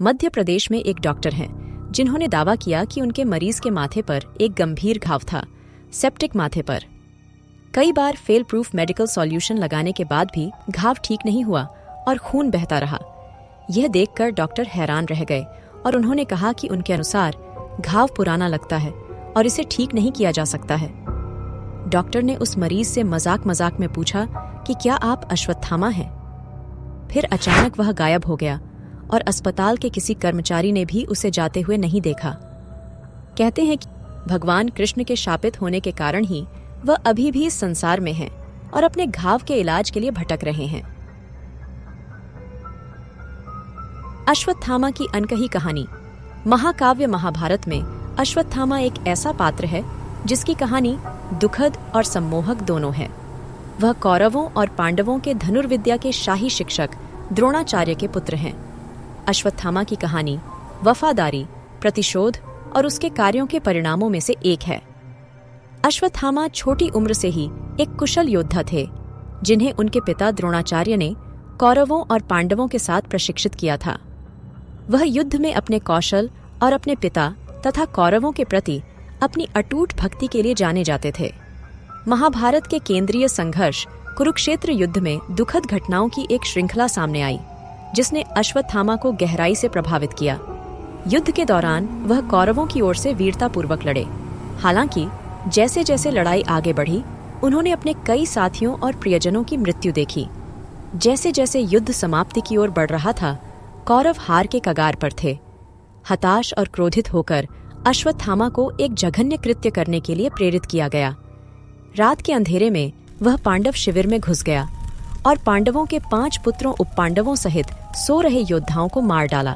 मध्य प्रदेश में एक डॉक्टर हैं जिन्होंने दावा किया कि उनके मरीज के माथे पर एक गंभीर घाव था, सेप्टिक माथे पर। कई बार फेल प्रूफ मेडिकल सॉल्यूशन लगाने के बाद भी घाव ठीक नहीं हुआ और खून बहता रहा। यह देखकर डॉक्टर हैरान रह गए और उन्होंने कहा कि उनके अनुसार घाव पुराना लगता है और इसे ठीक नहीं किया जा सकता है। डॉक्टर ने उस मरीज से मजाक मजाक में पूछा कि क्या आप अश्वत्थामा हैं? फिर अचानक वह गायब हो गया और अस्पताल के किसी कर्मचारी ने भी उसे जाते हुए नहीं देखा। कहते हैं कि भगवान कृष्ण के शापित होने के कारण ही वह अभी भी इस संसार में हैं और अपने घाव के इलाज के लिए भटक रहे हैं। अश्वत्थामा की अनकही कहानी। महाकाव्य महाभारत में अश्वत्थामा एक ऐसा पात्र है जिसकी कहानी दुखद और सम्मोहक दोनों है। वह कौरवों और पांडवों के धनुर्विद्या के शाही शिक्षक द्रोणाचार्य के पुत्र हैं। अश्वत्थामा की कहानी वफादारी, प्रतिशोध और उसके कार्यों के परिणामों में से एक है। अश्वत्थामा छोटी उम्र से ही एक कुशल योद्धा थे, जिन्हें उनके पिता द्रोणाचार्य ने कौरवों और पांडवों के साथ प्रशिक्षित किया था। वह युद्ध में अपने कौशल और अपने पिता तथा कौरवों के प्रति अपनी अटूट भक्ति के लिए जाने जाते थे। महाभारत के केंद्रीय संघर्ष कुरुक्षेत्र युद्ध में दुखद घटनाओं की एक श्रृंखला सामने आई, जिसने अश्वत्थामा को गहराई से प्रभावित किया। युद्ध के दौरान वह कौरवों की ओर से वीरतापूर्वक लड़े। हालांकि जैसे जैसे लड़ाई आगे बढ़ी, उन्होंने अपने कई साथियों और प्रियजनों की मृत्यु देखी। जैसे जैसे युद्ध समाप्ति की ओर बढ़ रहा था, कौरव हार के कगार पर थे। हताश और क्रोधित होकर अश्वत्थामा को एक जघन्य कृत्य करने के लिए प्रेरित किया गया। रात के अंधेरे में वह पांडव शिविर में घुस गया और पांडवों के 5 पुत्रों उपपांडवों सहित सो रहे योद्धाओं को मार डाला।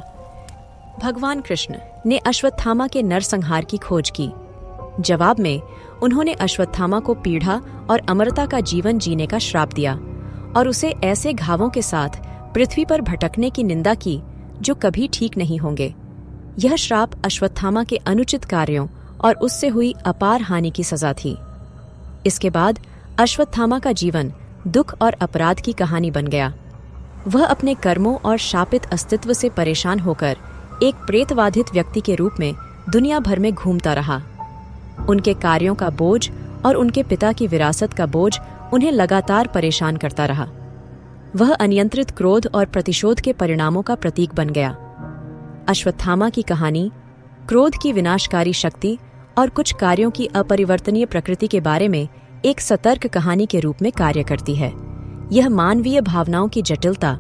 भगवान कृष्ण ने अश्वत्थामा के नरसंहार की खोज की। जवाब में उन्होंने अश्वत्थामा को पीढ़ा और अमरता का जीवन जीने का श्राप दिया और उसे ऐसे घावों के साथ पृथ्वी पर भटकने की निंदा की जो कभी ठीक नहीं होंगे। यह श्राप अश्वत्थामा के अनुचित कार्यों और उससे हुई अपार हानि की सजा थी। इसके बाद अश्वत्थामा का जीवन दुख और अपराध की कहानी बन गया। वह अपने कर्मों और शापित अस्तित्व से परेशान होकर एक प्रेतवाधित व्यक्ति के रूप में दुनिया भर में घूमता रहा। उनके कार्यों का बोझ और उनके पिता की विरासत का बोझ उन्हें लगातार परेशान करता रहा। वह अनियंत्रित क्रोध और प्रतिशोध के परिणामों का प्रतीक बन गया। अश्वत्थामा की कहानी क्रोध की विनाशकारी शक्ति और कुछ कार्यों की अपरिवर्तनीय प्रकृति के बारे में एक सतर्क कहानी के रूप में कार्य करती है। यह मानवीय भावनाओं की जटिलता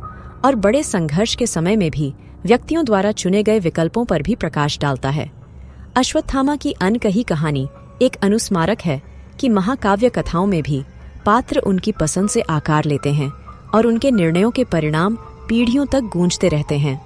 और बड़े संघर्ष के समय में भी व्यक्तियों द्वारा चुने गए विकल्पों पर भी प्रकाश डालता है। अश्वत्थामा की अनकही कहानी एक अनुस्मारक है कि महाकाव्य कथाओं में भी पात्र उनकी पसंद से आकार लेते हैं और उनके निर्णयों के परिणाम पीढ़ियों तक गूंजते रहते हैं।